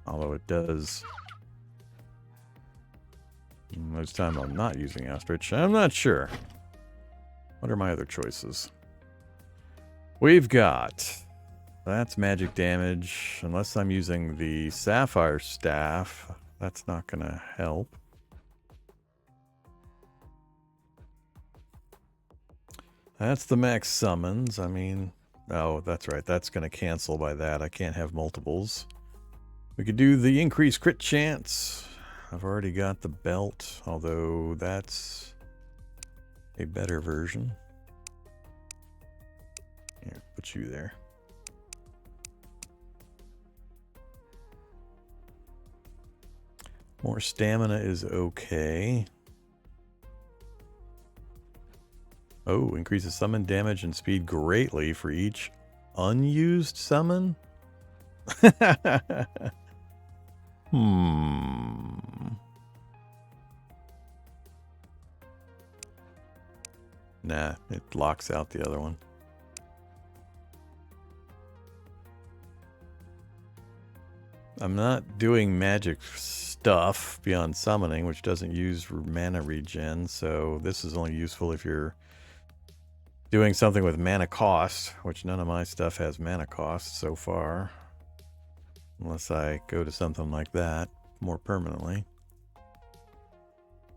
Although it does. Most time I'm not using ostrich. I'm not sure. What are my other choices? We've got... That's magic damage. Unless I'm using the sapphire staff, that's not going to help. That's the max summons. I mean... Oh, that's right. That's going to cancel by that. I can't have multiples. We could do the increased crit chance. I've already got the belt, although that's a better version. Here, put you there. More stamina is okay. Oh, increases summon damage and speed greatly for each unused summon? Nah, it locks out the other one. I'm not doing magic stuff beyond summoning, which doesn't use mana regen, so this is only useful if you're doing something with mana cost, which none of my stuff has mana cost so far. Unless I go to something like that more permanently.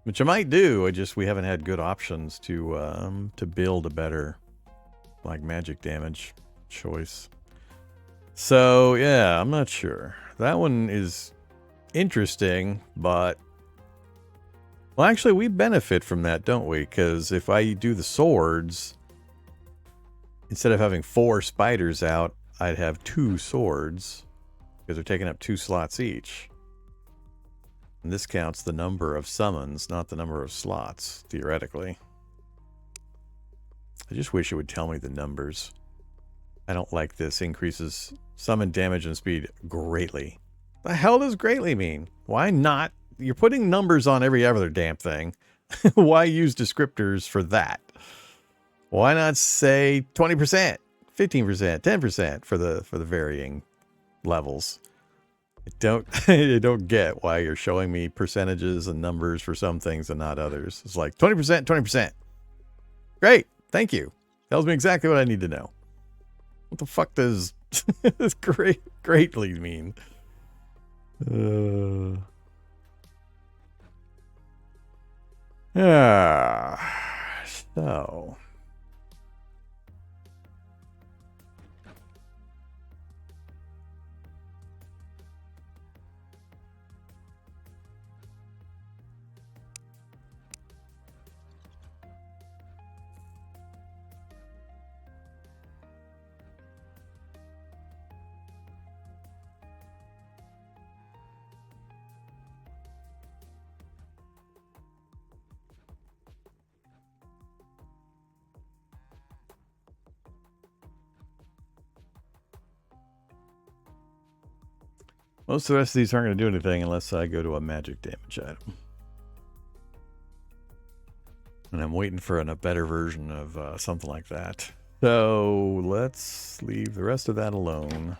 Which I might do, we haven't had good options to build a better, like, magic damage choice. So, yeah, I'm not sure. That one is interesting, but... Well, actually, we benefit from that, don't we? Because if I do the swords, instead of having 4 spiders out, I'd have 2 swords, because they're taking up 2 slots each. And this counts the number of summons, not the number of slots, theoretically. I just wish it would tell me the numbers. I don't like this. Increases summon damage and speed greatly. The hell does greatly mean? Why not? You're putting numbers on every other damn thing. Why use descriptors for that? Why not say 20%, 15%, 10% for the varying levels? I don't get why you're showing me percentages and numbers for some things and not others. It's like 20%, 20%. Great, thank you. Tells me exactly what I need to know. What the fuck does this greatly mean? So... Most of the rest of these aren't going to do anything unless I go to a magic damage item. And I'm waiting for a better version of something like that. So let's leave the rest of that alone.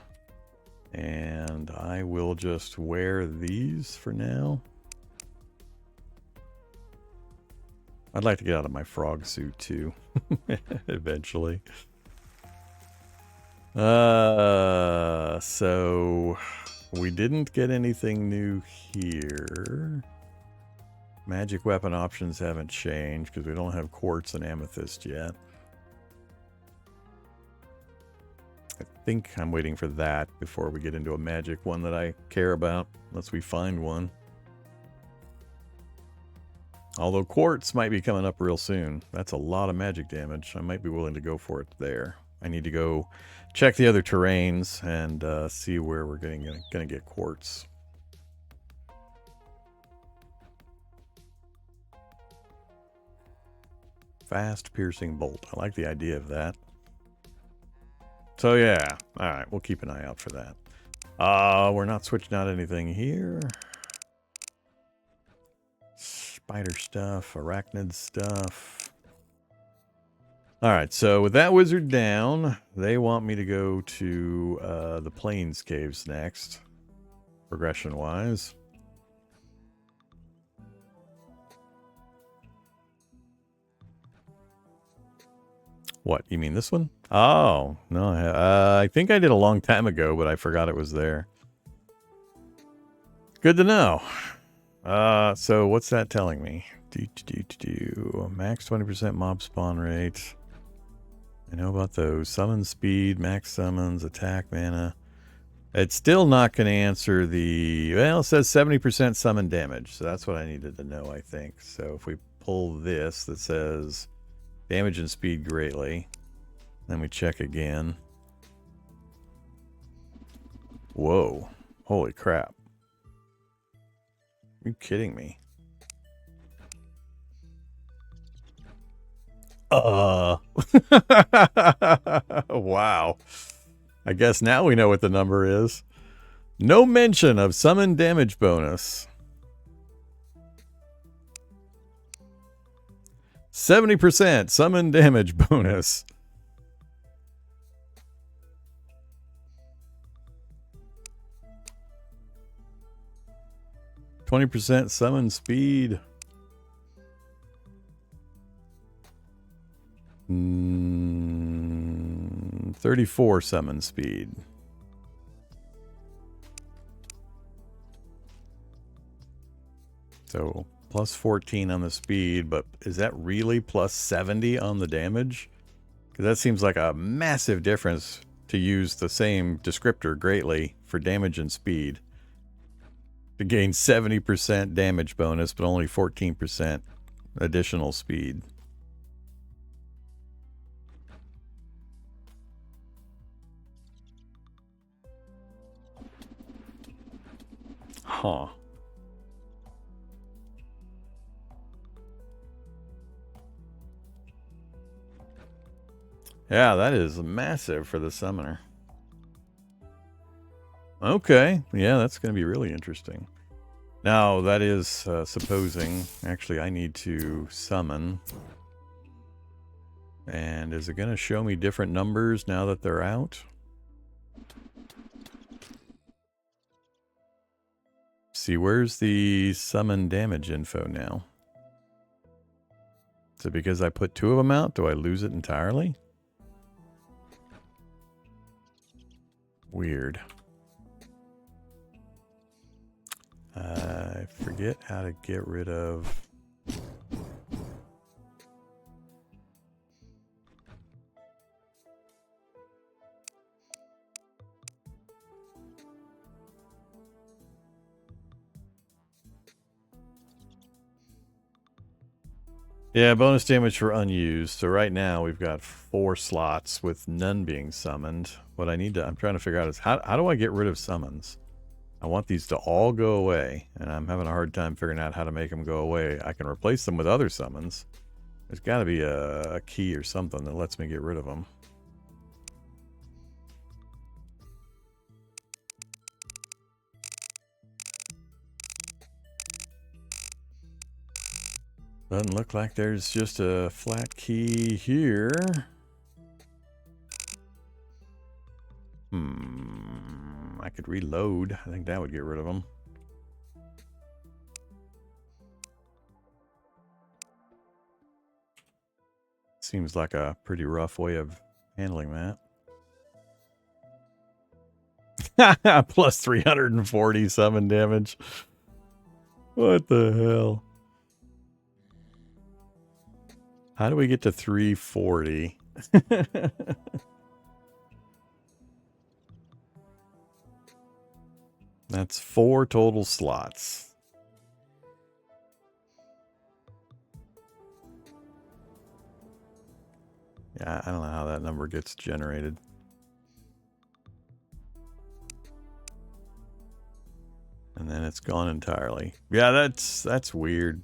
And I will just wear these for now. I'd like to get out of my frog suit too, eventually. So we didn't get anything new here. Magic weapon options haven't changed because we don't have quartz and amethyst yet. I think I'm waiting for that before we get into a magic one that I care about, unless we find one. Although quartz might be coming up real soon. That's a lot of magic damage. I might be willing to go for it there. I need to go check the other terrains and see where we're gonna get quartz. Fast piercing bolt. I like the idea of that. So yeah, all right, we'll keep an eye out for that. We're not switching out anything here. Spider stuff, arachnid stuff. All right, so with that wizard down, they want me to go to the Plains Caves next. progression-wise. What, you mean this one? Oh, no, I think I did a long time ago, but I forgot it was there. Good to know. So what's that telling me? Max 20% mob spawn rate. I know about those. Summon speed, max summons, attack mana. It's still not going to answer the... Well, it says 70% summon damage. So that's what I needed to know, I think. So if we pull this that says damage and speed greatly, then we check again. Whoa. Holy crap. Are you kidding me? Wow. I guess now we know what the number is. No mention of summon damage bonus. 70% summon damage bonus. %, summon speed. 34 summon speed. So plus 14 on the speed, but is that really plus 70 on the damage? Because that seems like a massive difference to use the same descriptor greatly for damage and speed. To gain 70% damage bonus, but only 14% additional speed. Huh. Yeah, that is massive for the summoner. Okay. Yeah, that's going to be really interesting. Now, that is supposing... Actually, I need to summon. And is it going to show me different numbers now that they're out? See, where's the summon damage info now? Is it because I put 2 of them out? Do I lose it entirely? Weird. I forget how to get rid of... Yeah, bonus damage for unused. So right now we've got 4 slots with none being summoned. What I need to... I'm trying to figure out is how do I get rid of summons? I want these to all go away, and I'm having a hard time figuring out how to make them go away. I can replace them with other summons. There's got to be a key or something that lets me get rid of them. Doesn't look like there's just a flat key here. I could reload. I think that would get rid of them. Seems like a pretty rough way of handling that. Plus 340 summon damage. What the hell? How do we get to 340? That's 4 total slots. Yeah, I don't know how that number gets generated. And then it's gone entirely. Yeah, that's weird.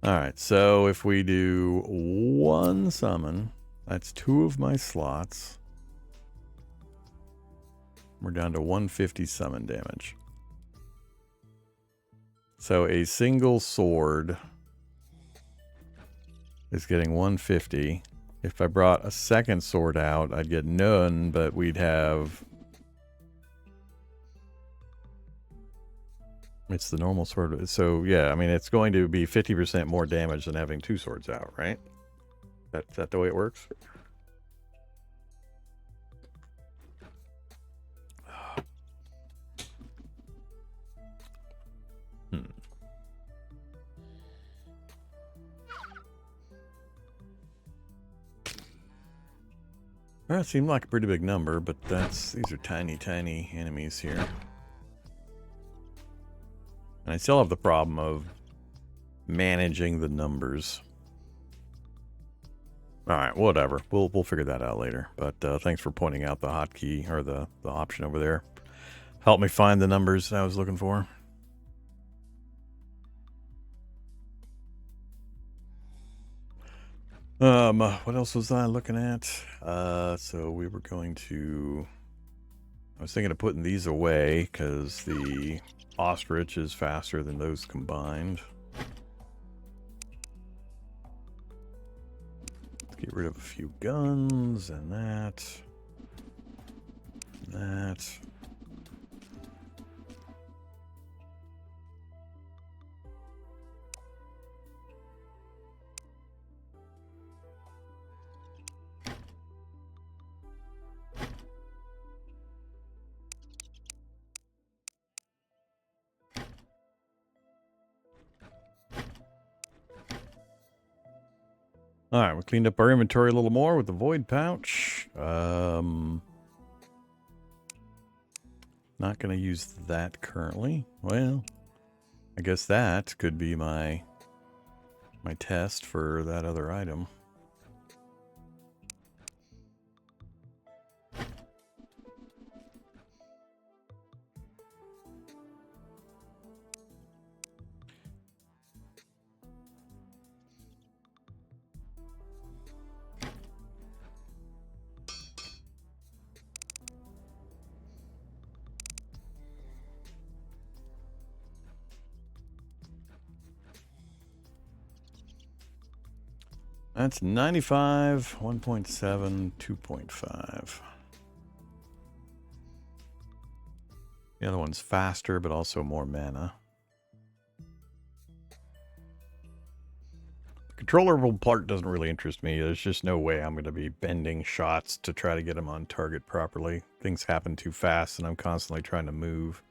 Alright, so if we do 1 summon, that's 2 of my slots. We're down to 150 summon damage. So a single sword is getting 150, If I brought a second sword out, I'd get none, but we'd have... It's the normal sword. So, yeah, I mean, it's going to be 50% more damage than having two swords out, right? Is that the way it works? Well, it seemed like a pretty big number, but these are tiny, tiny enemies here. And I still have the problem of managing the numbers. Alright, whatever. We'll figure that out later. But thanks for pointing out the hotkey, or the option over there. Help me find the numbers I was looking for. What else was I looking at? So we were going to... I was thinking of putting these away, because the ostrich is faster than those combined. Let's get rid of a few guns, and that. And that. Alright, we cleaned up our inventory a little more with the void pouch. Not going to use that currently. Well, I guess that could be my test for that other item. That's 95, 1.7, 2.5. The other one's faster, but also more mana. The controllable part doesn't really interest me. There's just no way I'm going to be bending shots to try to get them on target properly. Things happen too fast, and I'm constantly trying to move.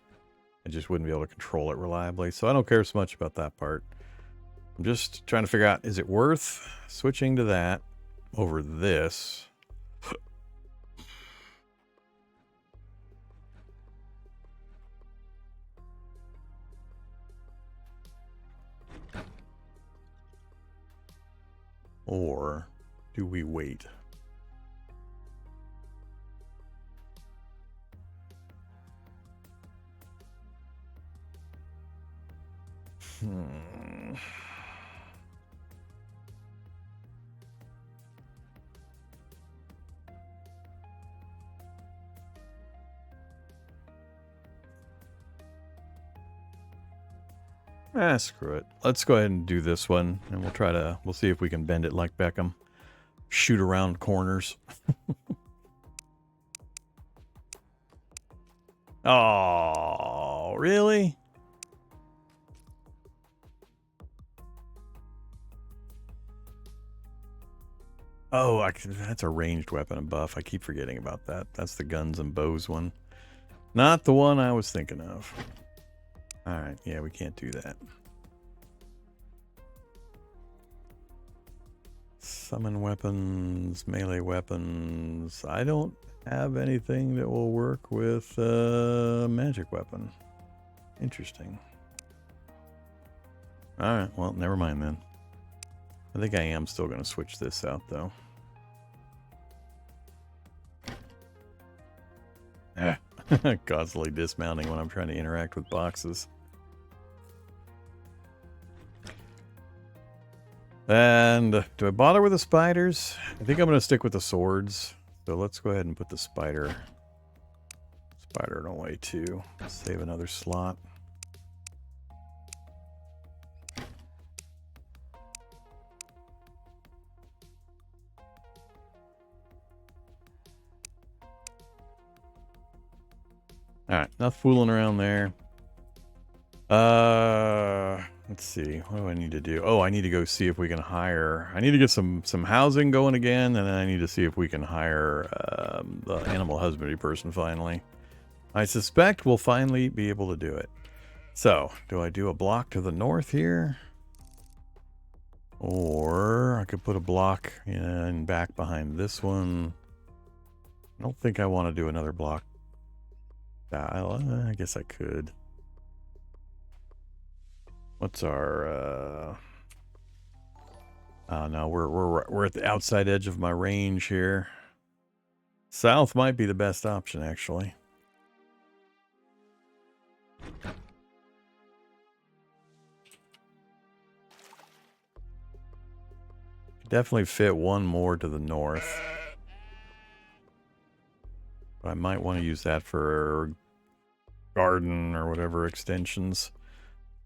I just wouldn't be able to control it reliably, so I don't care so much about that part. I'm just trying to figure out, is it worth switching to that over this? Or do we wait? Screw it. Let's go ahead and do this one, and we'll see if we can bend it like Beckham. Shoot around corners. Oh, really? Oh, that's a ranged weapon and buff. I keep forgetting about that. That's the guns and bows one. Not the one I was thinking of. Alright, yeah, we can't do that. Summon weapons, melee weapons. I don't have anything that will work with a magic weapon. Interesting. Alright, well, never mind then. I think I am still going to switch this out, though. Constantly dismounting when I'm trying to interact with boxes. And do I bother with the spiders? I think I'm going to stick with the swords. So let's go ahead and put the spider away too. Save another slot. Alright, enough fooling around there. Let's see. What do I need to do? Oh, I need to go see if we can hire. I need to get some housing going again, and then I need to see if we can hire the animal husbandry person finally. I suspect we'll finally be able to do it. So, do I do a block to the north here? Or I could put a block in back behind this one. I don't think I want to do another block. I guess I could. What's our oh no, we're at the outside edge of my range here. South might be the best option, actually. Definitely fit one more to the north. But I might want to use that for garden or whatever extensions.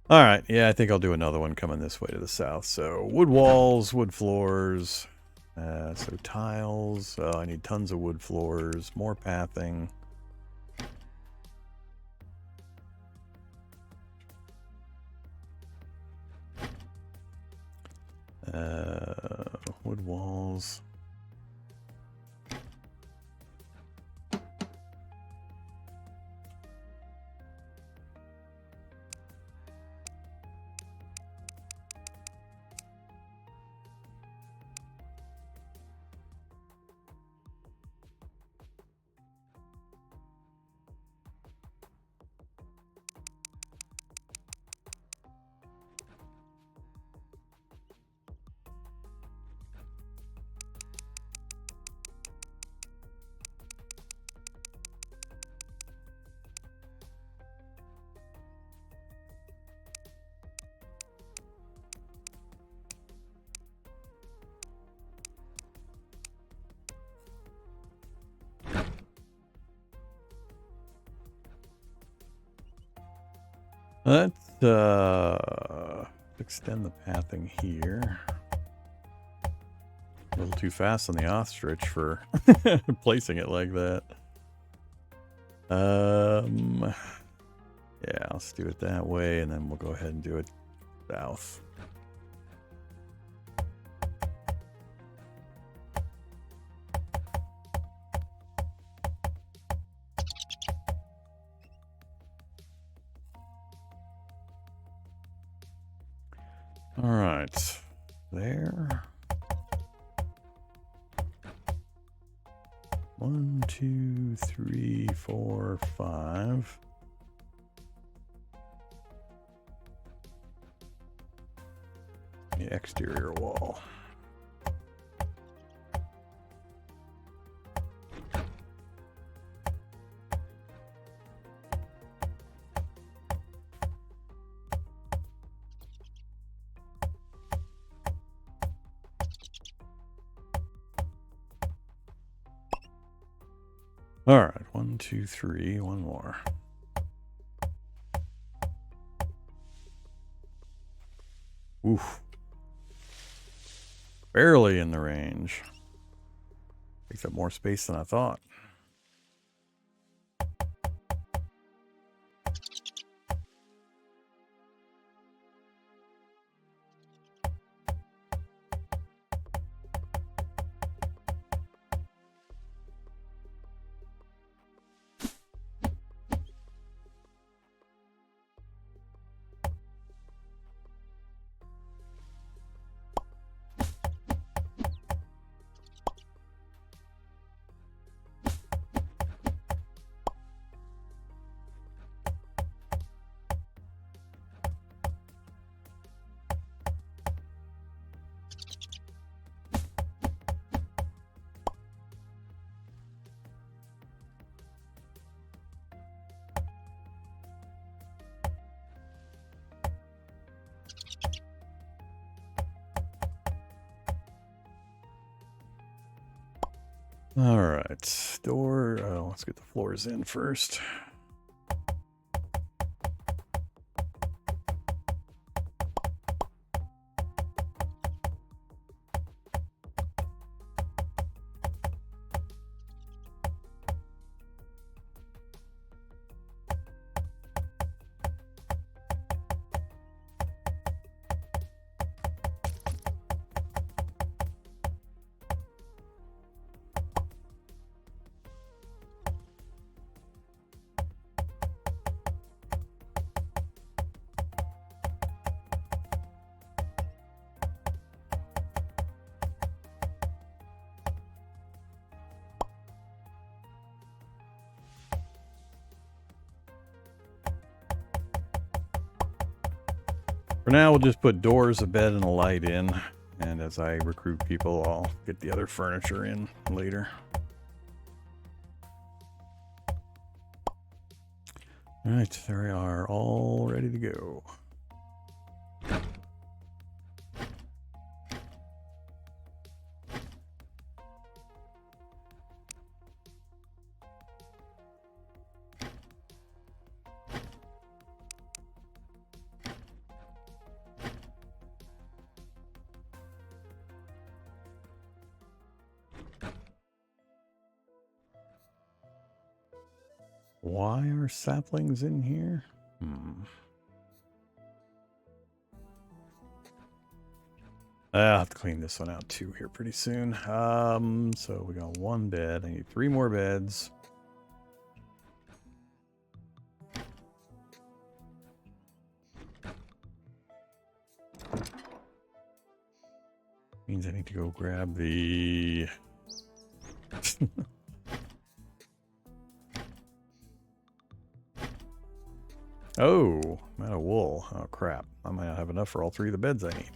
All right, yeah, I think I'll do another one coming this way to the south. So wood walls, wood floors, so tiles. Oh, I need tons of wood floors, more pathing. Wood walls. Let's extend the pathing here. A little too fast on the ostrich for placing it like that. Yeah, let's do it that way, and then we'll go ahead and do it south. All right, there. 1, 2, 3, 4, 5. The exterior wall. All right, 1, 2, 3, one more. Oof. Barely in the range. Takes up more space than I thought. All right, door. Oh, let's get the floors in first. For now, we'll just put doors, a bed, and a light in. And as I recruit people, I'll get the other furniture in later. Alright, there we are, all ready to go. Why are saplings in here? I'll have to clean this one out too here pretty soon. So we got one bed. I need 3 more beds. Means I need to go grab the... Oh, I'm out of wool. Oh, crap. I might not have enough for all 3 of the beds I need.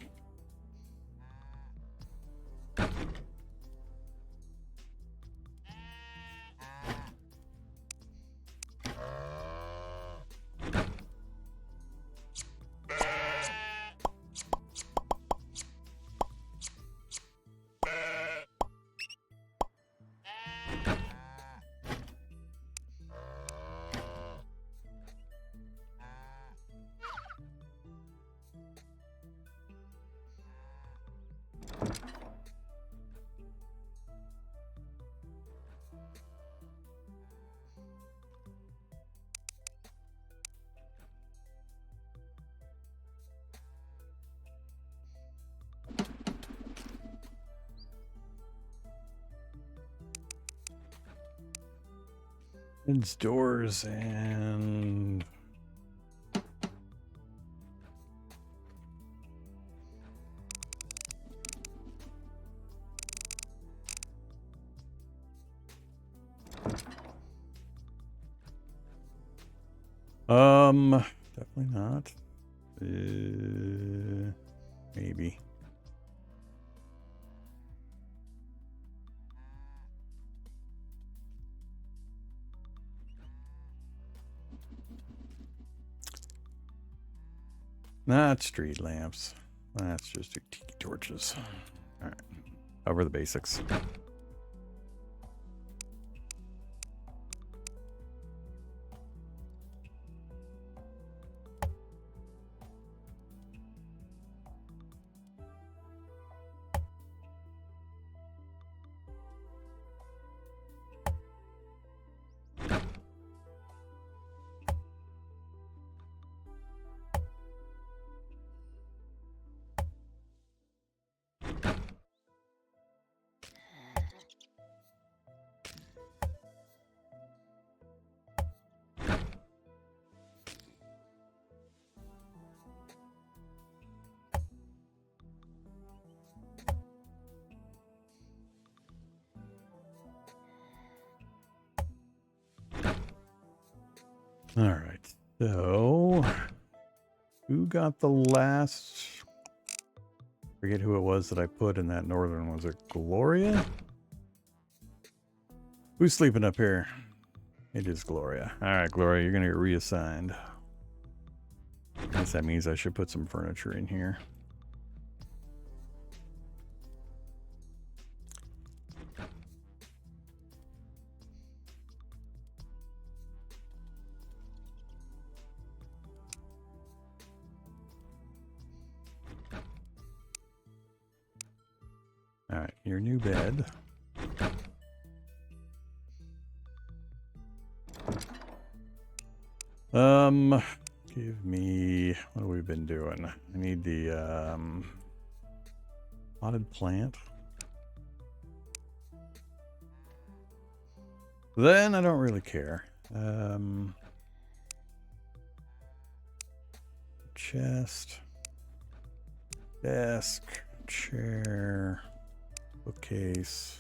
Beds, doors, and... definitely not. Maybe. Not street lamps. Let's just do tiki torches. Alright. Cover the basics. All right, so who got the last? Forget who it was that I put in that northern one. Was it Gloria? Who's sleeping up here? It is Gloria. All right, Gloria, you're gonna get reassigned. I guess that means I should put some furniture in here. All right, your new bed. Give me, what have we been doing? I need the, potted plant. Then I don't really care. Chest, desk, chair, bookcase,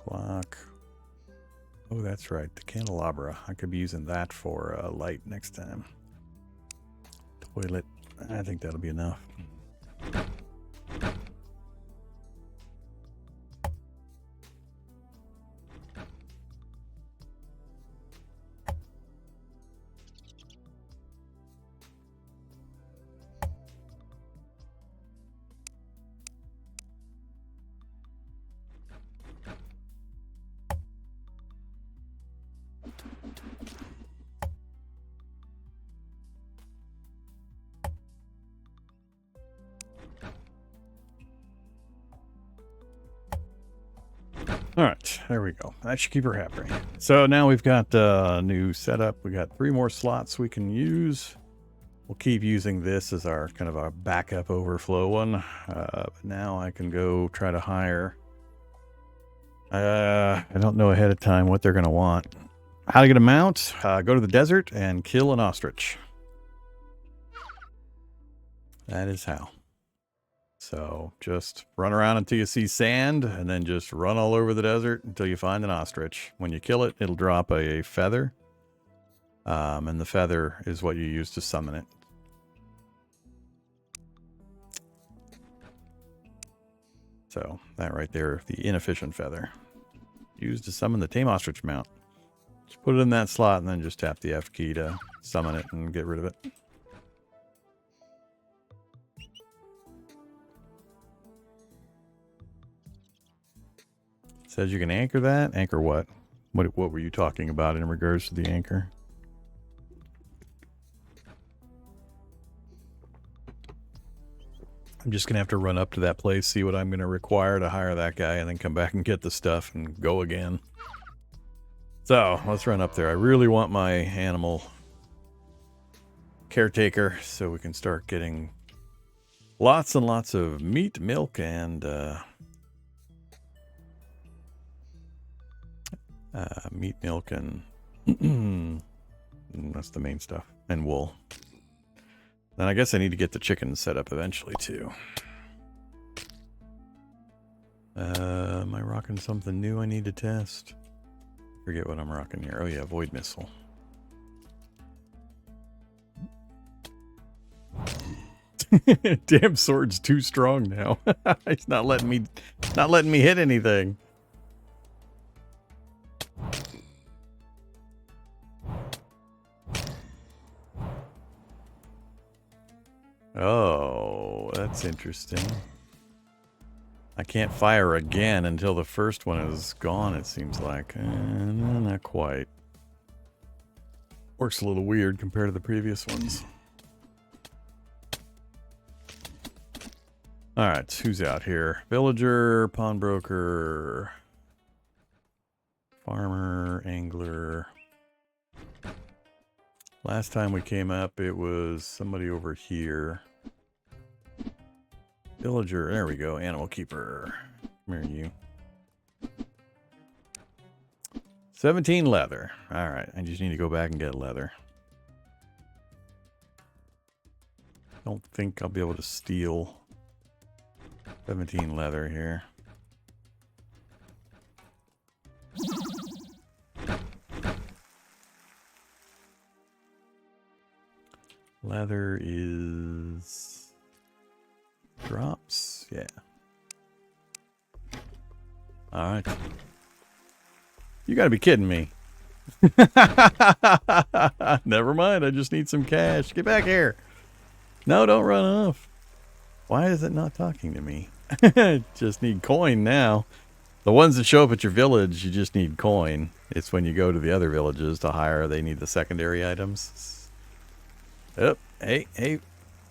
clock. Oh, that's right, the candelabra. I could be using that for light next time. Toilet. I think that'll be enough. All right, there we go. That should keep her happy. So now we've got a new setup. We got 3 more slots we can use. We'll keep using this as our kind of our backup overflow one. But now I can go try to hire. I don't know ahead of time what they're going to want. How to get a mount? Go to the desert and kill an ostrich. That is how. So just run around until you see sand, and then just run all over the desert until you find an ostrich. When you kill it, it'll drop a feather. And the feather is what you use to summon it. So that right there, the inefficient feather. Used to summon the tame ostrich mount. Just put it in that slot and then just tap the F key to summon it and get rid of it. Says you can anchor that. Anchor what? What were you talking about in regards to the anchor? I'm just going to have to run up to that place, see what I'm going to require to hire that guy, and then come back and get the stuff and go again. So, let's run up there. I really want my animal caretaker so we can start getting lots and lots of meat, milk, and meat, milk, and that's the main stuff, and wool. Then I guess I need to get the chickens set up eventually too. Am I rocking something new I need to test? Forget what I'm rocking here. Oh yeah, void missile. Damn sword's too strong now. It's not letting me hit anything. Oh, that's interesting. I can't fire again until the first one is gone, it seems like. No, not quite. Works a little weird compared to the previous ones. Alright, who's out here? Villager, pawnbroker, farmer, angler. Last time we came up, it was somebody over here. Villager, there we go. Animal keeper. Come here, you. 17 leather. All right, I just need to go back and get leather. Don't think I'll be able to steal 17 leather here. Leather is drops, yeah. All right. You gotta be kidding me. Never mind, I just need some cash. Get back here. No, don't run off. Why is it not talking to me? Just need coin now. The ones that show up at your village, you just need coin. It's when you go to the other villages to hire, they need the secondary items. Oh, hey,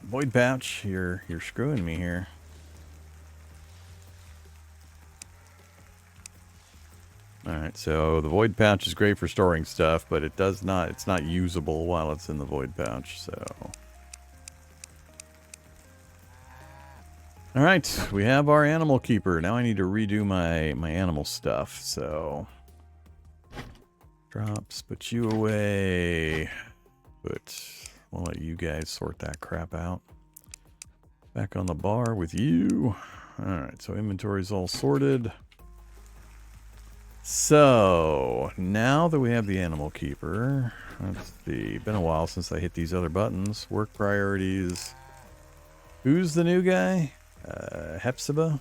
void pouch, you're screwing me here. All right, so the void pouch is great for storing stuff, but it's not usable while it's in the void pouch, so. All right, we have our animal keeper. Now I need to redo my animal stuff, so. Drops, put you away. We'll let you guys sort that crap out. Back on the bar with you. Alright, so inventory's all sorted. So, now that we have the animal keeper, let's see. Been a while since I hit these other buttons. Work priorities. Who's the new guy? Hepzibah?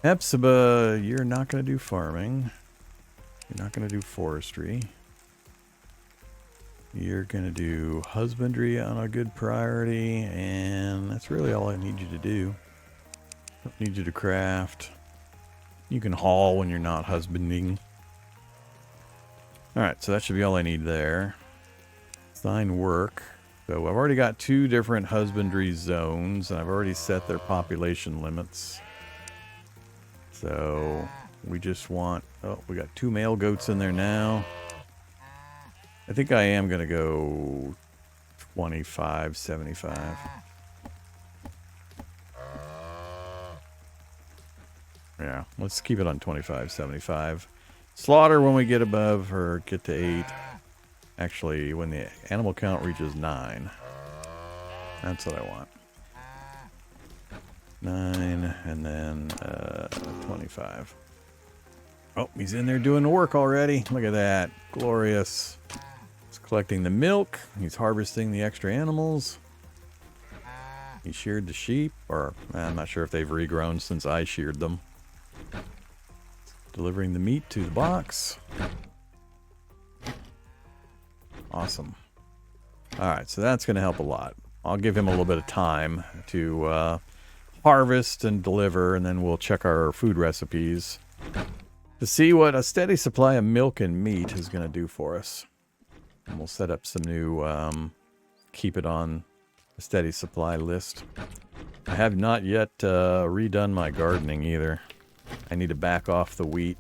Hepzibah, you're not going to do farming. You're not going to do forestry. You're going to do husbandry on a good priority, and that's really all I need you to do. Don't need you to craft. You can haul when you're not husbanding. Alright, so that should be all I need there. Assign work. So I've already got 2 different husbandry zones, and I've already set their population limits. So we just want... Oh, we got 2 male goats in there now. I think I am going to go 25, 75. Yeah, let's keep it on 25, 75. Slaughter when we get above or get to 8. Actually, when the animal count reaches 9. That's what I want. 9 and then 25. Oh, he's in there doing the work already. Look at that. Glorious. He's collecting the milk. He's harvesting the extra animals. He sheared the sheep, or I'm not sure if they've regrown since I sheared them. Delivering the meat to the box. Awesome. Alright, so that's going to help a lot. I'll give him a little bit of time to harvest and deliver, and then we'll check our food recipes to see what a steady supply of milk and meat is going to do for us. And we'll set up some new, keep it on a steady supply list. I have not yet redone my gardening either. I need to back off the wheat.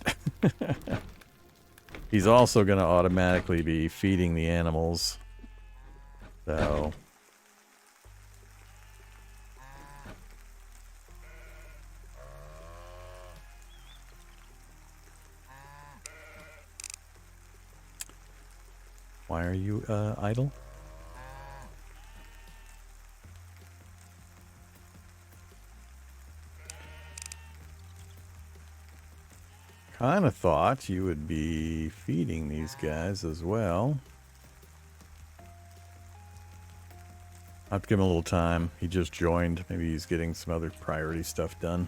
He's also going to automatically be feeding the animals. So... Why are you idle? Kind of thought you would be feeding these guys as well. I'll have to give him a little time. He just joined. Maybe he's getting some other priority stuff done.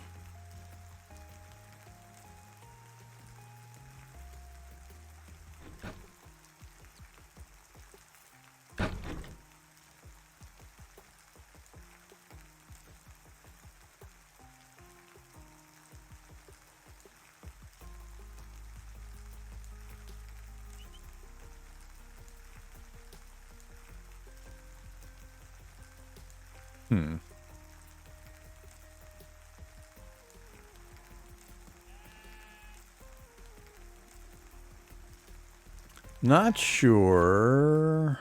Not sure.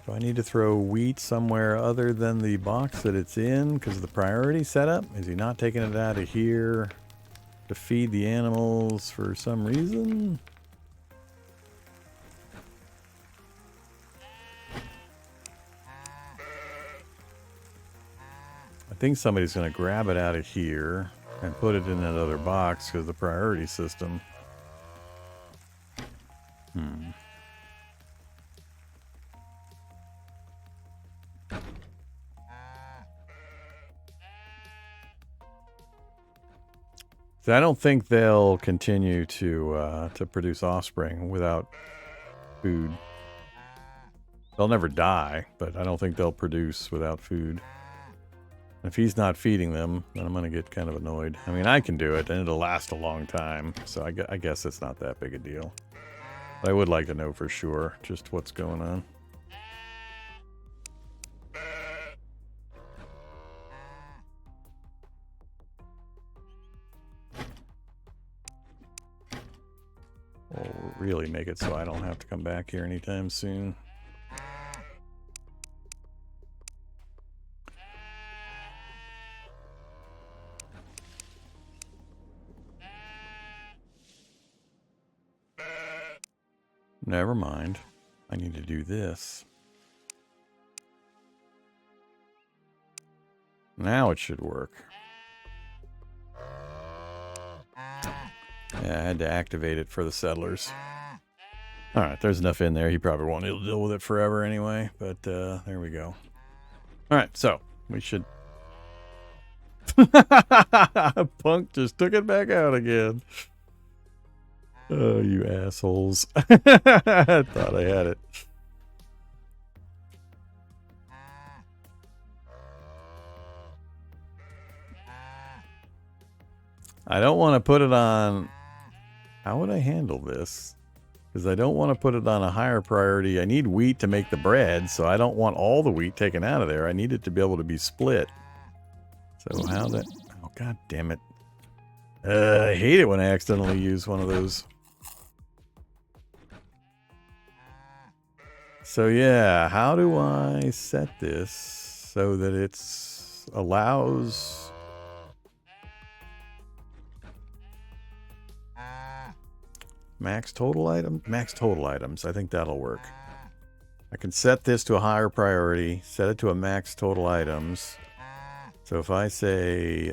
Do I need to throw wheat somewhere other than the box that it's in because of the priority setup? Is he not taking it out of here to feed the animals for some reason? I think somebody's going to grab it out of here and put it in that other box because of the priority system. So I don't think they'll continue to produce offspring without food. They'll never die, but I don't think they'll produce without food. If he's not feeding them, then I'm going to get kind of annoyed. I mean, I can do it, and it'll last a long time, so I guess it's not that big a deal. But I would like to know for sure just what's going on. We'll really make it so I don't have to come back here anytime soon. Never mind. I need to do this. Now it should work. Yeah, I had to activate it for the settlers. All right, there's enough in there. He probably won't deal with it forever anyway, but there we go. All right, so we should... Punk just took it back out again. Oh, you assholes. I thought I had it. I don't want to put it on... How would I handle this? Because I don't want to put it on a higher priority. I need wheat to make the bread, so I don't want all the wheat taken out of there. I need it to be able to be split. So how that... Oh, god damn it. I hate it when I accidentally use one of those. So yeah, how do I set this so that it's allows... Max total items. I think that'll work. I can set this to a higher priority, set it to a max total items. So if I say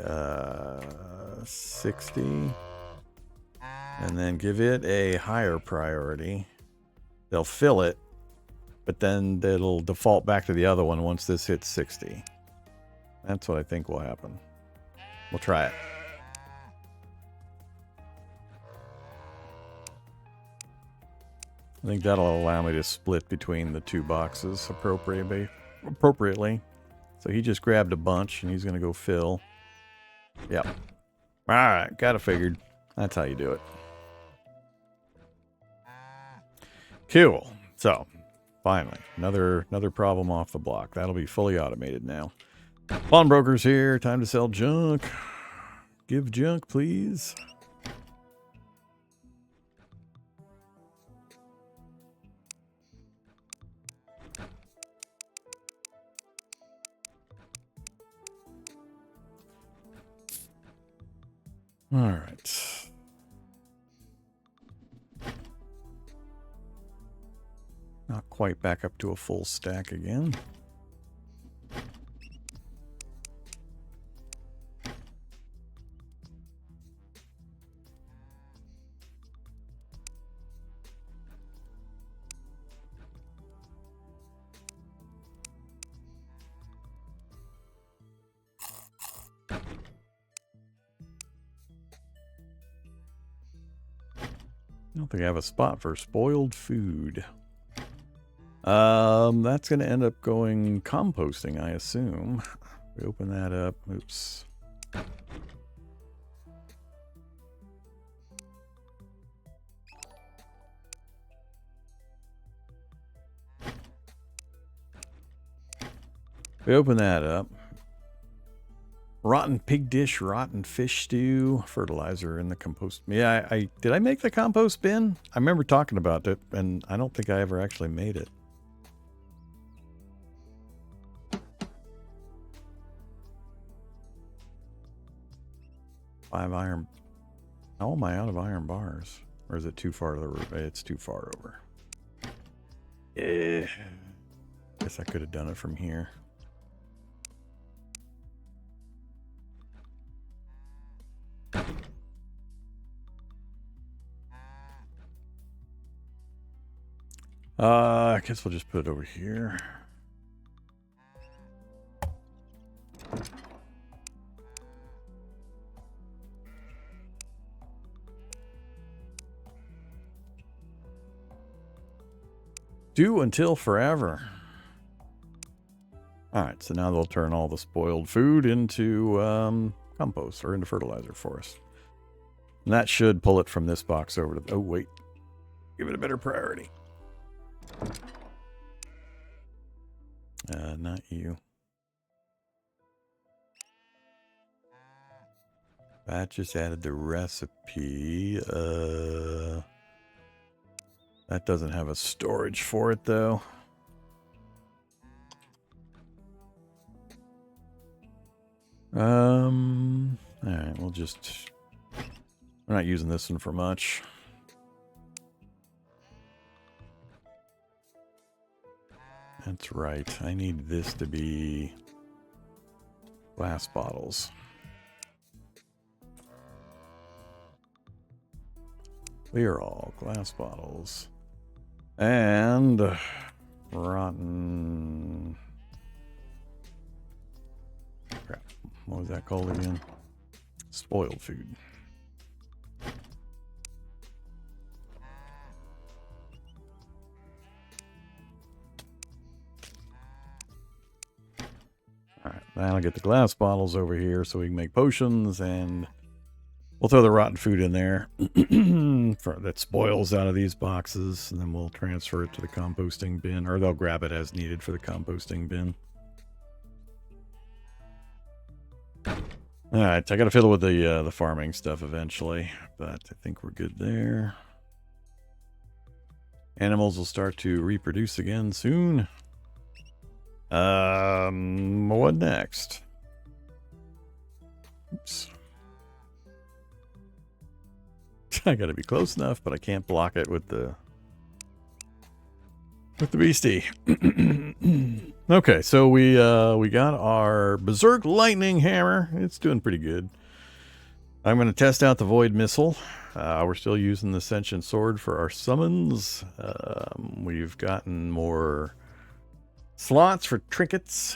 60 and then give it a higher priority, they'll fill it, but then it'll default back to the other one once this hits 60. That's what I think will happen. We'll try it. I think that'll allow me to split between the two boxes appropriately. So he just grabbed a bunch and he's going to go fill. Yep. All right, got it figured. That's how you do it. Cool. So, finally, another problem off the block. That'll be fully automated now. Pawnbrokers here. Time to sell junk. Give junk, please. All right. Not quite back up to a full stack again. I don't think I have a spot for spoiled food. That's going to end up going composting, I assume. We open that up. Oops. We open that up. Rotten pig dish, rotten fish stew, fertilizer in the compost. Yeah, did I make the compost bin? I remember talking about it, and I don't think I ever actually made it. Five iron. How am I out of iron bars? Or is it too far over? It's too far over. Yeah. Guess I could have done it from here. I guess we'll just put it over here. Do until forever. Alright, so now they'll turn all the spoiled food into compost or into fertilizer for us. And that should pull it from this box over to... Oh, wait. Give it a better priority. Not you. That just added the recipe. That doesn't have a storage for it, though. Alright, we'll just... We're not using this one for much. That's right. I need this to be glass bottles. We are all glass bottles. And rotten. Crap. What was that called again? Spoiled food. Alright, now I'll get the glass bottles over here so we can make potions, and we'll throw the rotten food in there that spoils out of these boxes, and then we'll transfer it to the composting bin, or they'll grab it as needed for the composting bin. Alright, I gotta fiddle with the farming stuff eventually, but I think we're good there. Animals will start to reproduce again soon. What next? Oops. I gotta be close enough, but I can't block it with the beastie. Okay, so we got our Berserk Lightning Hammer. It's doing pretty good. I'm gonna test out the Void Missile. We're still using the Sentient Sword for our summons. We've gotten more slots for trinkets.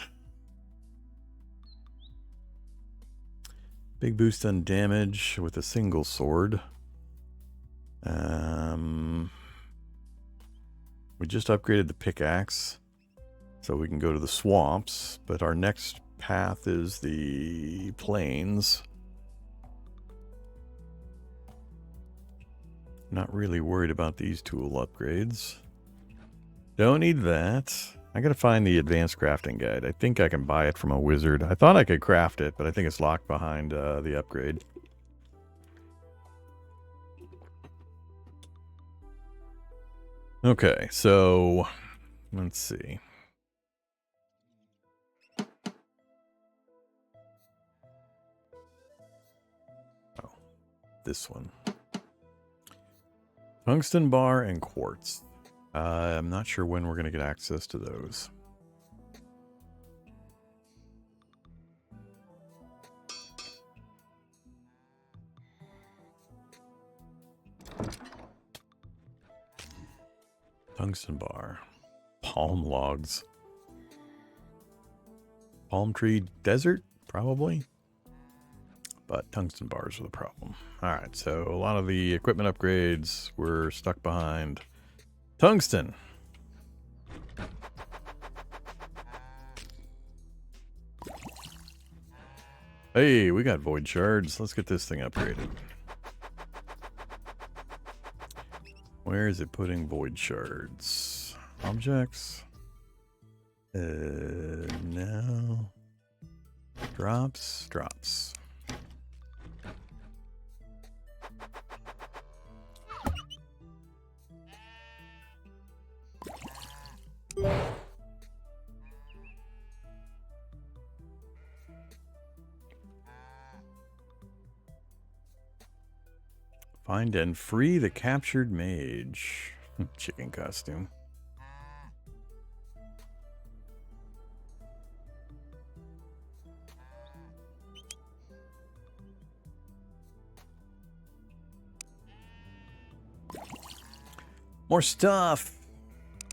Big boost on damage with a single sword. We just upgraded the pickaxe, so we can go to the swamps, but our next path is the plains. Not really worried about these tool upgrades. Don't need that. I gotta find the advanced crafting guide. I think I can buy it from a wizard. I thought I could craft it, but I think it's locked behind the upgrade. Okay, so let's see. Oh, this one. Tungsten bar and quartz. I'm not sure when we're going to get access to those. Tungsten bar. Palm logs. Palm tree desert, probably. But tungsten bars are the problem. Alright, so a lot of the equipment upgrades were stuck behind tungsten. Hey, we got void shards. Let's get this thing upgraded. Where is it putting void shards? Objects? No. Drops? Drops. Find and free the captured mage. Chicken costume. More stuff.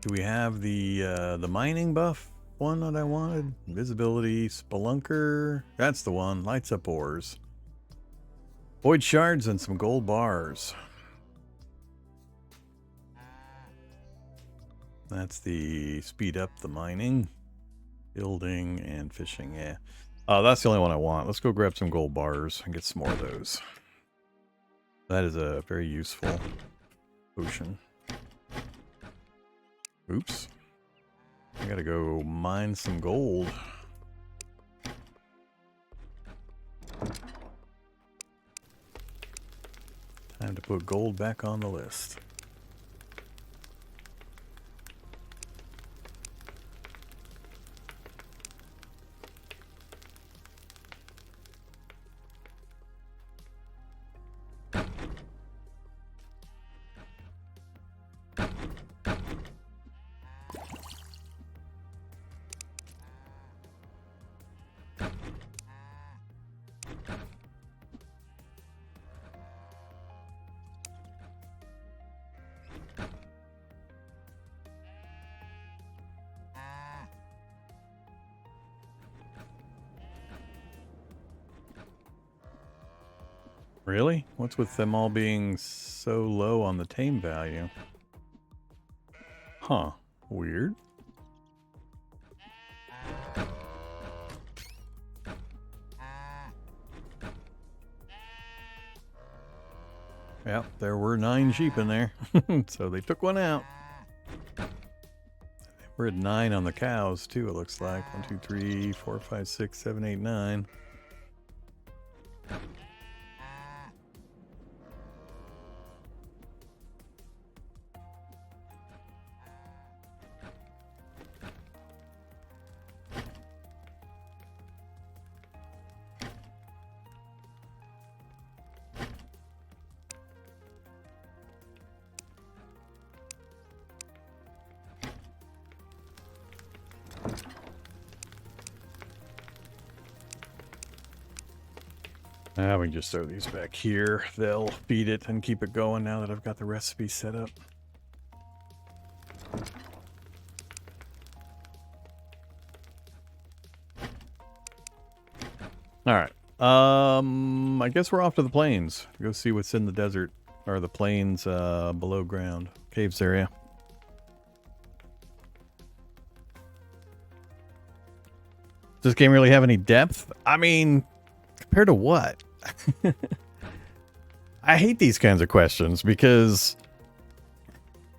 Do we have the mining buff one that I wanted? Visibility, Spelunker. That's the one. Lights up ores. Void shards and some gold bars. That's the speed up the mining, building, and fishing. Yeah. That's the only one I want. Let's go grab some gold bars and get some more of those. That is a very useful potion. Oops. I gotta go mine some gold. Time to put gold back on the list. Really? What's with them all being so low on the tame value? Huh. Weird. Yeah, there were 9 sheep in there. So they took one out. We're at 9 on the cows, too, it looks like. 1, 2, 3, 4, 5, 6, 7, 8, 9. Now we can just throw these back here. They'll feed it and keep it going now that I've got the recipe set up. All right. I guess we're off to the plains. Go see what's in the desert or the plains below ground. Caves area. Does this game really have any depth? I mean, compared to what? I hate these kinds of questions because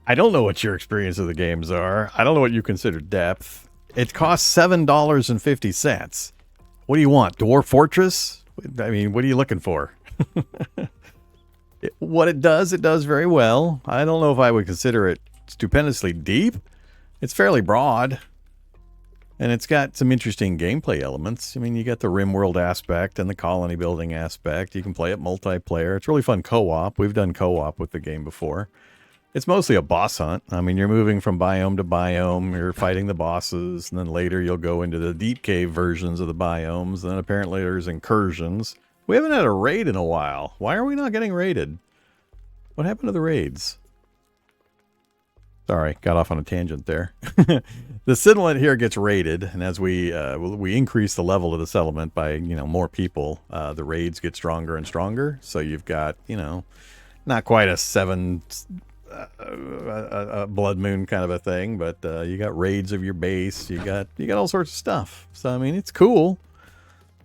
I don't know what your experience of the games are. I don't know what you consider depth. It costs $7.50. What do you want? Dwarf Fortress? I mean, what are you looking for? What it does very well. I don't know if I would consider it stupendously deep. It's fairly broad. And it's got some interesting gameplay elements. I mean, you got the Rimworld aspect and the colony building aspect. You can play it multiplayer. It's really fun co-op. We've done co-op with the game before. It's mostly a boss hunt. I mean, you're moving from biome to biome. You're fighting the bosses. And then later you'll go into the deep cave versions of the biomes. And then apparently there's incursions. We haven't had a raid in a while. Why are we not getting raided? What happened to the raids? Sorry, got off on a tangent there. The settlement here gets raided, and as we increase the level of the settlement by more people, the raids get stronger and stronger. So you've got not quite a 7 blood moon kind of a thing, but you got raids of your base. You got all sorts of stuff. So I mean, it's cool.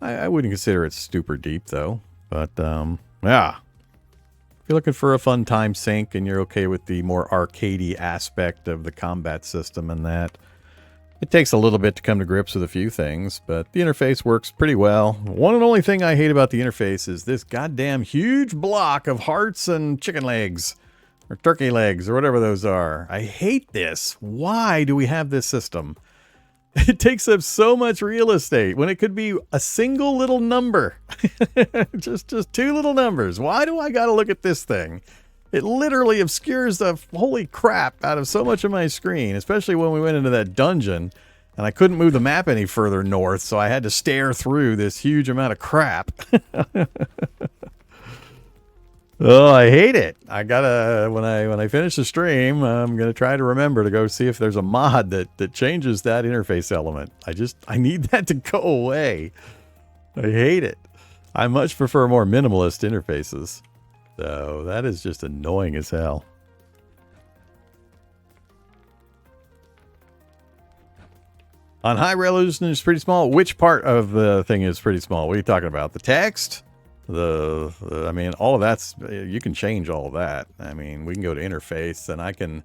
I wouldn't consider it super deep though, but yeah. If you're looking for a fun time sink and you're okay with the more arcadey aspect of the combat system and that, it takes a little bit to come to grips with a few things, but the interface works pretty well. One and only thing I hate about the interface is this goddamn huge block of hearts and chicken legs, or turkey legs, or whatever those are. I hate this. Why do we have this system? It takes up so much real estate when it could be a single little number. just 2 little numbers. Why do I gotta look at this thing? It literally obscures the holy crap out of so much of my screen, especially when we went into that dungeon and I couldn't move the map any further north, so I had to stare through this huge amount of crap. Oh, I hate it. I gotta, when I finish the stream, I'm gonna try to remember to go see if there's a mod that changes that interface element. I need that to go away. I hate it. I much prefer more minimalist interfaces. So that is just annoying as hell. On high resolution, it's pretty small. Which part of the thing is pretty small? What are you talking about? The text? I mean, all of that's, you can change all of that. I mean, we can go to interface and I can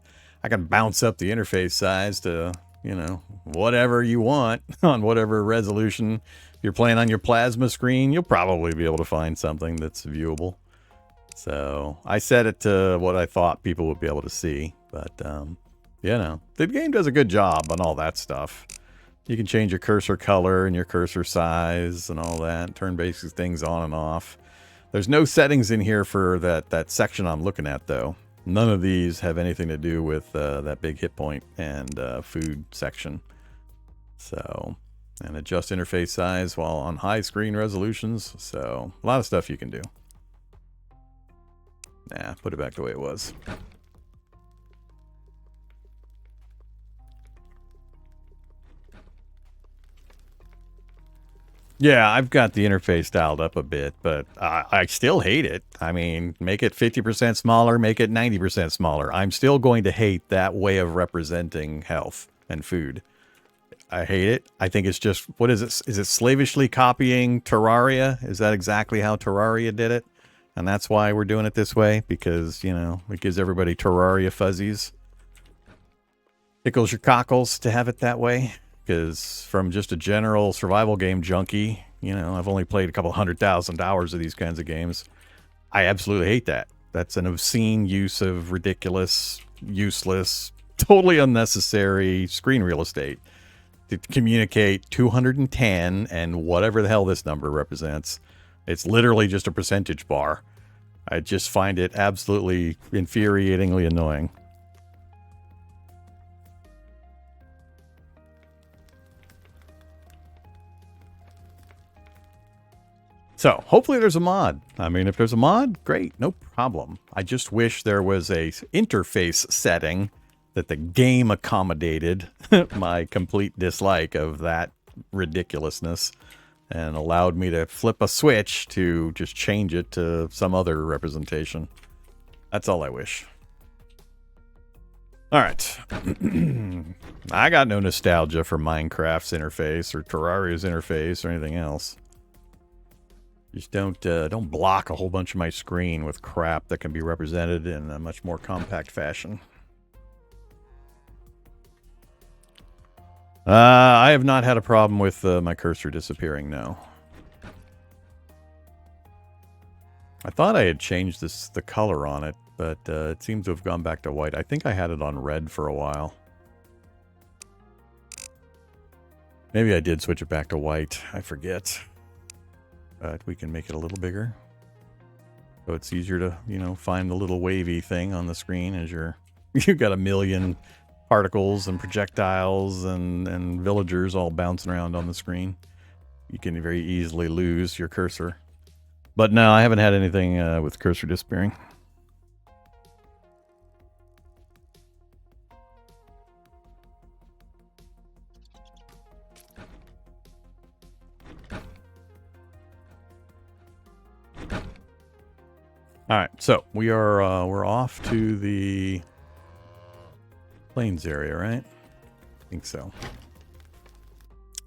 bounce up the interface size to, whatever you want on whatever resolution. If you're playing on your plasma screen, you'll probably be able to find something that's viewable. So I set it to what I thought people would be able to see, but, the game does a good job on all that stuff. You can change your cursor color and your cursor size and all that. Turn basic things on and off. There's no settings in here for that section I'm looking at, though. None of these have anything to do with that big hit point and food section. So, and adjust interface size while on high screen resolutions. So, a lot of stuff you can do. Nah, put it back the way it was. Yeah, I've got the interface dialed up a bit, but I still hate it. I mean, make it 50% smaller, make it 90% smaller. I'm still going to hate that way of representing health and food. I hate it. I think it's just, what is it? Is it slavishly copying Terraria? Is that exactly how Terraria did it? And that's why we're doing it this way, because, you know, it gives everybody Terraria fuzzies. Tickles your cockles to have it that way. Because from just a general survival game junkie, you know, I've only played a couple 100,000 hours of these kinds of games. I absolutely hate that. That's an obscene use of ridiculous, useless, totally unnecessary screen real estate to communicate 210 and whatever the hell this number represents. It's literally just a percentage bar. I just find it absolutely infuriatingly annoying. So, hopefully there's a mod. I mean, if there's a mod, great, no problem. I just wish there was a interface setting that the game accommodated my complete dislike of that ridiculousness and allowed me to flip a switch to just change it to some other representation. That's all I wish. All right. I got no nostalgia for Minecraft's interface or Terraria's interface or anything else. Just don't block a whole bunch of my screen with crap that can be represented in a much more compact fashion. I have not had a problem with my cursor disappearing, no. I thought I had changed the color on it, but it seems to have gone back to white. I think I had it on red for a while. Maybe I did switch it back to white. I forget. But we can make it a little bigger. So it's easier to, you know, find the little wavy thing on the screen as you've got a million particles and projectiles and villagers all bouncing around on the screen. You can very easily lose your cursor. But no, I haven't had anything with cursor disappearing. All right, so we're off to the plains area, right? I think so.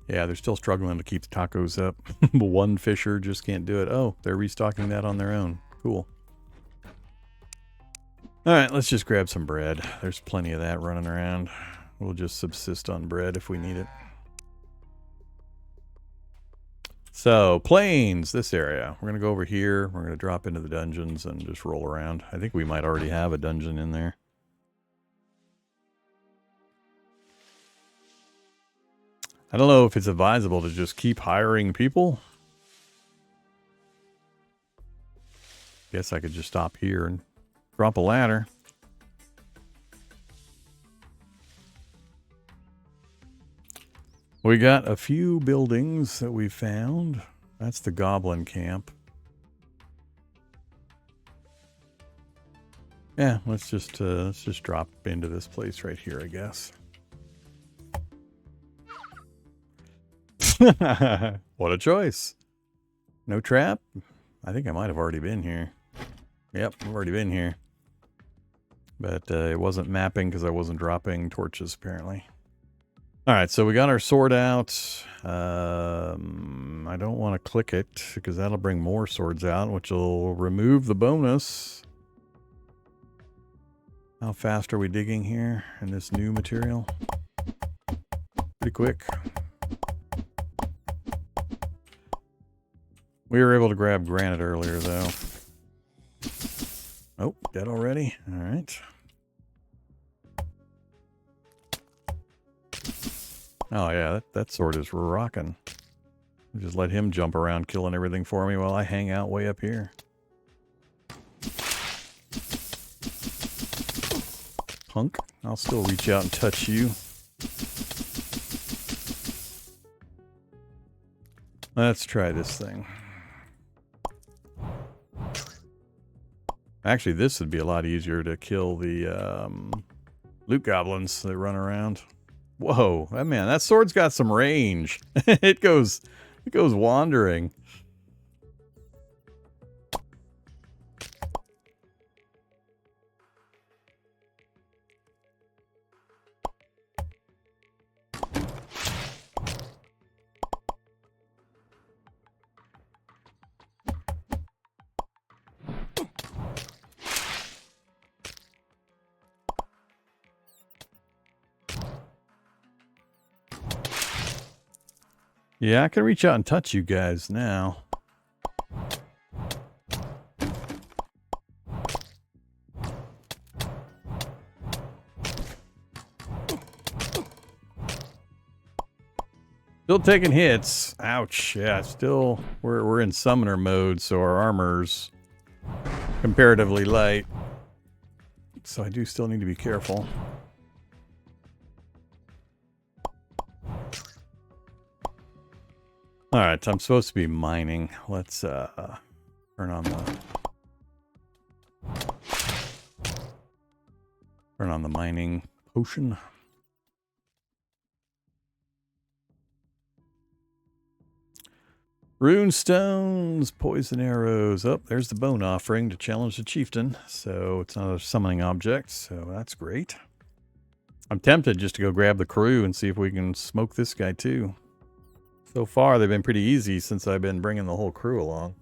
Yeah, they're still struggling to keep the tacos up. One fisher just can't do it. Oh, they're restocking that on their own. Cool. All right, let's just grab some bread. There's plenty of that running around. We'll just subsist on bread if we need it. So, plains, this area. We're going to go over here. We're going to drop into the dungeons and just roll around. I think we might already have a dungeon in there. I don't know if it's advisable to just keep hiring people. Guess I could just stop here and drop a ladder. We got a few buildings that we found. That's the goblin camp. Yeah, let's just drop into this place right here, I guess. What a choice. No trap? I think I might have already been here. Yep, I've already been here. But it wasn't mapping because I wasn't dropping torches, apparently. Alright, so we got our sword out. I don't want to click it because that'll bring more swords out, which will remove the bonus. How fast are we digging here in this new material? Pretty quick. We were able to grab granite earlier, though. Oh, dead already? Alright. Oh yeah, that sword is rocking. Just let him jump around killing everything for me while I hang out way up here. Punk, I'll still reach out and touch you. Let's try this thing. Actually, this would be a lot easier to kill the loot goblins that run around. Whoa, man, that sword's got some range. It goes It goes wandering. Yeah, I can reach out and touch you guys now. Still taking hits. Ouch. Yeah, still we're in summoner mode, so our armor's comparatively light. So I do still need to be careful. Alright, I'm supposed to be mining. Let's turn on the mining potion. Rune stones, poison arrows. Oh, there's the bone offering to challenge the chieftain. So it's not a summoning object, so that's great. I'm tempted just to go grab the crew and see if we can smoke this guy too. So far, they've been pretty easy since I've been bringing the whole crew along.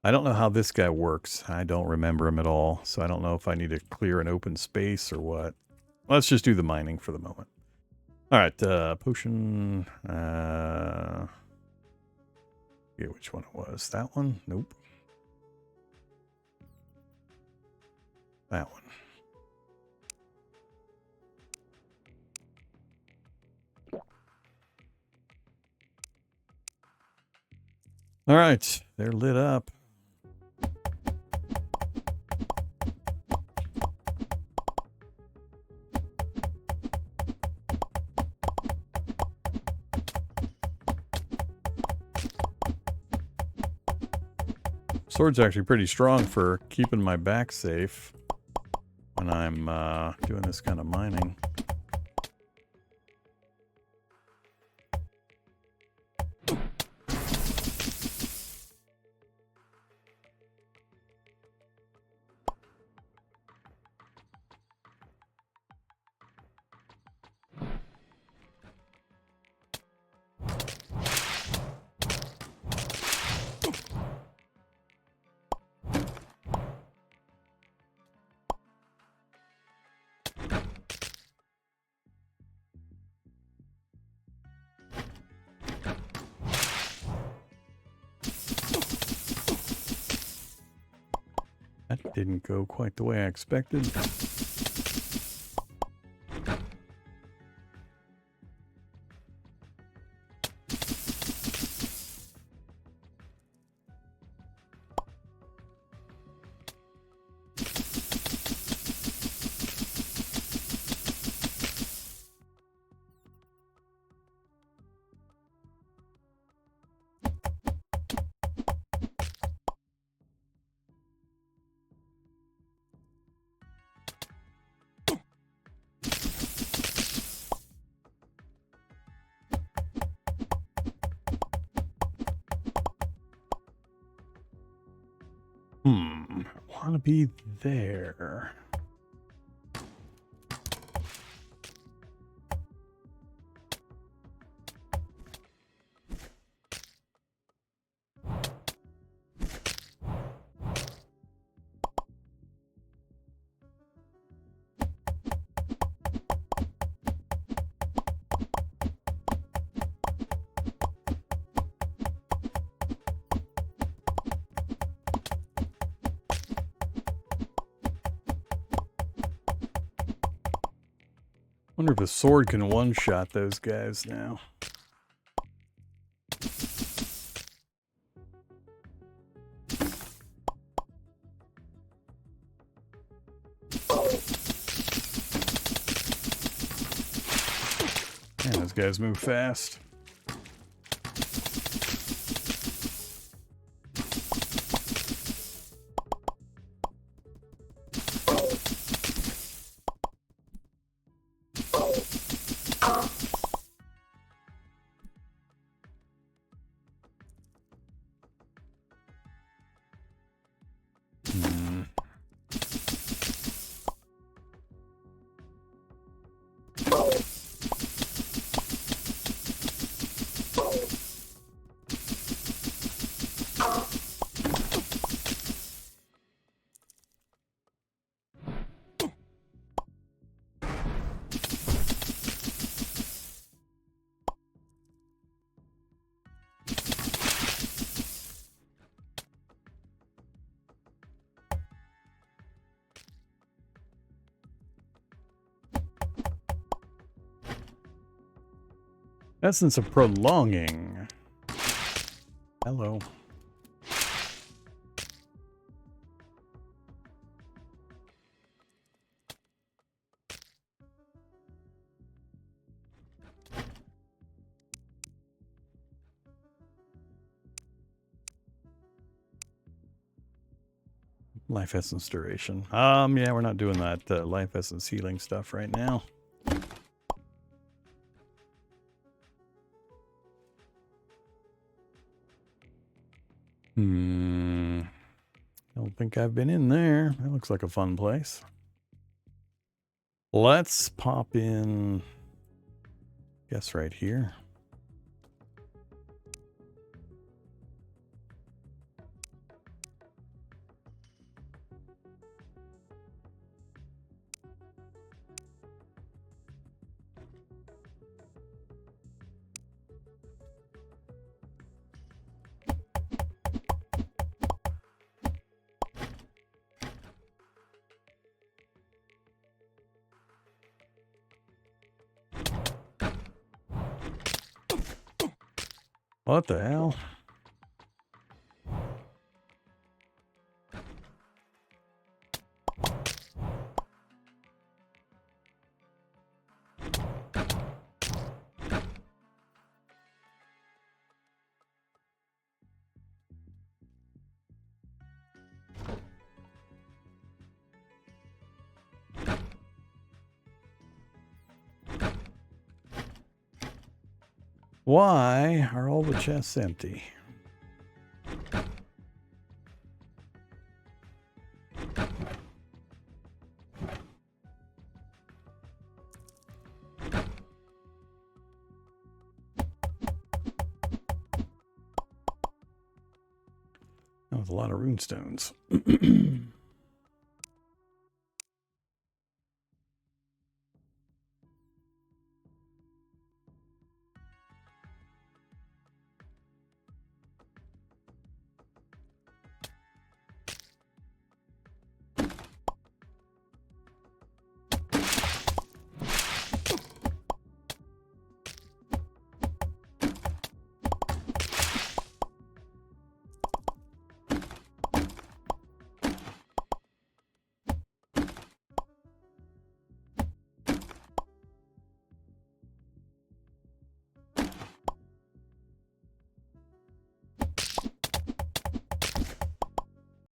I don't know how this guy works. I don't remember him at all, so I don't know if I need to clear an open space or what. Let's just do the mining for the moment. All right, potion. Yeah, which one it was? That one? Nope. That one. All right, they're lit up. Sword's actually pretty strong for keeping my back safe when I'm doing this kind of mining. That didn't go quite the way I expected. I want to be there. Wonder if a sword can one-shot those guys now. Man, those guys move fast. Essence of prolonging. Hello. Life essence duration. Yeah, we're not doing that life essence healing stuff right now. Don't think I've been in there. That looks like a fun place. Let's pop in, guess right here. What the hell? Why are all the chests empty? That was a lot of runestones.